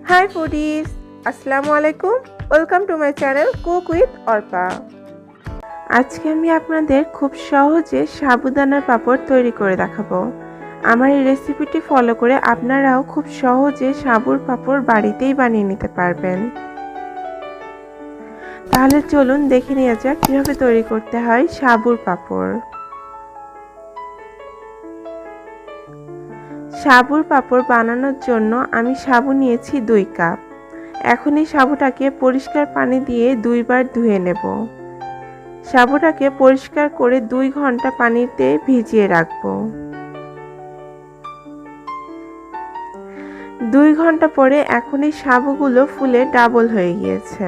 Hi foodies, Assalamu alaikum. Welcome to my channel Cook with Arpa. আজকে আমি আপনাদের খুব সহজে সাবুদানার পাপড় তৈরি করে দেখাবো। আমার এই রেসিপিটি ফলো করে আপনারাও খুব সহজে সাবুর পাপড় বাড়িতেই বানিয়ে নিতে পারবেন। তাহলে চলুন দেখে নেওয়া যাক কিভাবে তৈরি করতে হয় সাবুর পাপড়। সাবুর পাপড় বানানোর জন্য আমি সাবু নিয়েছি 2 কাপ। এখন এই সাবুটাকে পরিষ্কার পানি দিয়ে 2 বার ধুয়ে নেব। সাবুটাকে পরিষ্কার করে 2 ঘন্টা পানিতে ভিজিয়ে রাখব। 2 ঘন্টা পরে এখন এই সাবুগুলো ফুলে ডাবল হয়ে গিয়েছে।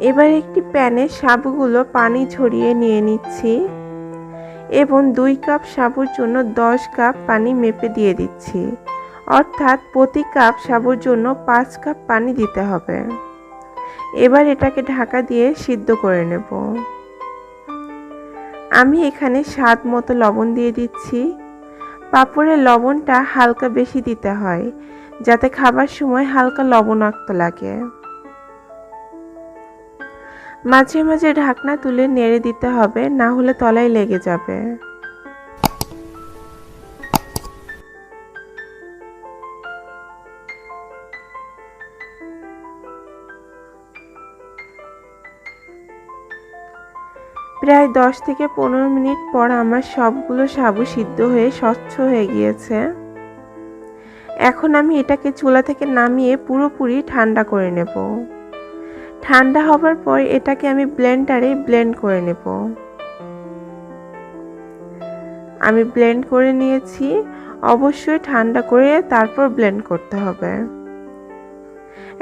এবার একটি প্যানে সাবুগুলো পানি ঝরিয়ে নিয়ে নিচ্ছি এবং 2 কাপ সাবুর জন্য 10 কাপ পানি মেপে দিয়ে দিচ্ছি, অর্থাৎ প্রতি কাপ সাবুর জন্য 5 কাপ পানি দিতে হবে। এবার এটাকে ঢাকা দিয়ে সিদ্ধ করে নেব। আমি এখানে স্বাদ মতো লবণ দিয়ে দিচ্ছি। পাপড়ের লবণটা হালকা বেশি দিতে হয়, যাতে খাবার সময় হালকা লবণাক্ত লাগে। মাঝে মাঝে ঢাকনা তুলে নেড়ে দিতে হবে, না হলে তলায় লেগে যাবে। প্রায় 10 থেকে 15 মিনিট পর আমার সবগুলো সাবু সিদ্ধ হয়ে স্বচ্ছ হয়ে গিয়েছে। এখন আমি এটাকে চুলা থেকে নামিয়ে পুরোপুরি ঠান্ডা করে নেব। ঠান্ডা হবার পর এটাকে আমি ব্লেন্ডারে ব্লেন্ড করে নেব। আমি ব্লেন্ড করে নিয়েছি। অবশ্যই ঠান্ডা করে তারপর ব্লেন্ড করতে হবে।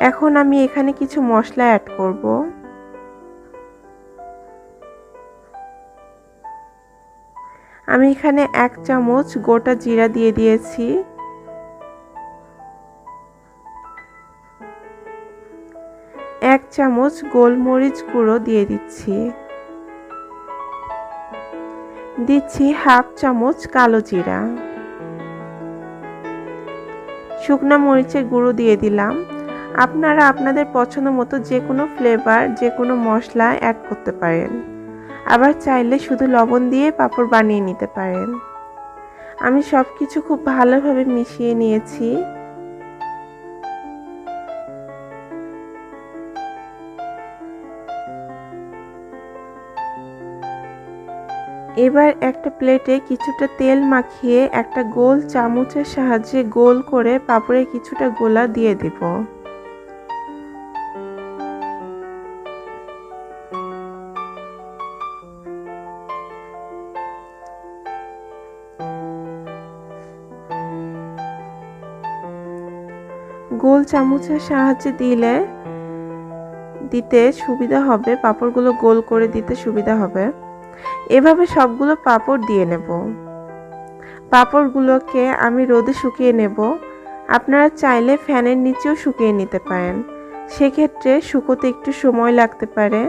এখন আমি এখানে কিছু মশলা অ্যাড করব। আমি এখানে 1 চামচ গোটা জিরা দিয়ে দিয়েছি, 1 চামচ গোলমরিচ গুঁড়ো দিয়ে দিচ্ছি, দিচ্ছি হাফ চামচ কালো জিরা, শুকনা মরিচের গুঁড়ো দিয়ে দিলাম। আপনারা আপনাদের পছন্দ মতো যে কোনো ফ্লেভার, যে কোনো মশলা অ্যাড করতে পারেন। আবার চাইলে শুধু লবণ দিয়ে পাপড় বানিয়ে নিতে পারেন। আমি সব কিছু খুব ভালোভাবে মিশিয়ে নিয়েছি। এবার একটা প্লেটে কিছুটা তেল মাখিয়ে একটা গোল চামচের সাহায্যে গোল করে পাপড়ে কিছুটা গোলা দিয়ে দেব। গোল চামচের সাহায্যে দিতে সুবিধা হবে, পাপড়গুলো গোল করে দিতে সুবিধা হবে। এভাবে সবগুলো পাপড় দিয়ে নেব। পাপড়গুলোকে আমি রোদে শুকিয়ে নেব। আপনারা চাইলে ফ্যানের নিচেও শুকিয়ে নিতে পারেন, সেক্ষেত্রে শুকোতে একটু সময় লাগতে পারে।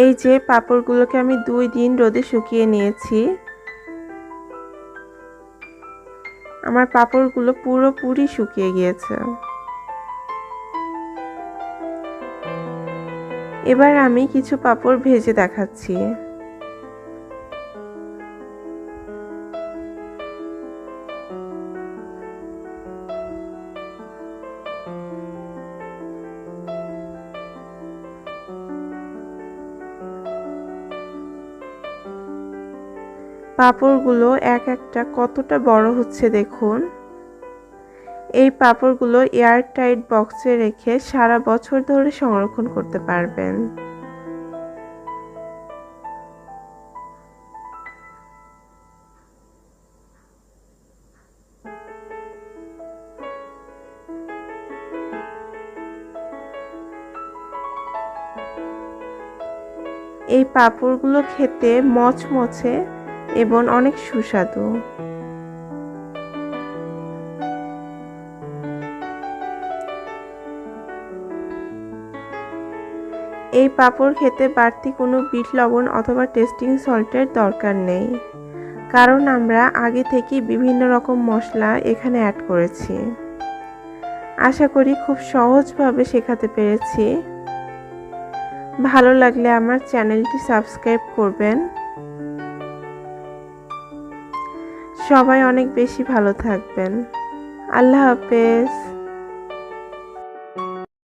এই যে পাপড়গুলোকে আমি 2 দিন রোদে শুকিয়ে নিয়েছি। আমার পাপড়গুলো পুরোপুরি শুকিয়ে গিয়েছে। এবার আমি কিছু পাপড় ভেজে দেখাচ্ছি। পাপড়গুলো এক একটা কতটা বড় হচ্ছে দেখুন। এই পাপড়গুলো এয়ারটাইট বক্সে রেখে সারা বছর ধরে সংরক্ষণ করতে পারবেন। এই পাঁপড়গুলো খেতে মচমচে এবং অনেক সুস্বাদু। এই পাঁপড় খেতে বাড়তি কোনো বিট লবণ অথবা টেস্টিং সল্টের দরকার নেই, কারণ আমরা আগে থেকেই বিভিন্ন রকম মশলা এখানে অ্যাড করেছি। আশা করি খুব সহজভাবে শেখাতে পেরেছি। ভালো লাগলে আমার চ্যানেলটি সাবস্ক্রাইব করবেন। সবাই অনেক বেশি ভালো থাকবেন। আল্লাহ হাফেজ।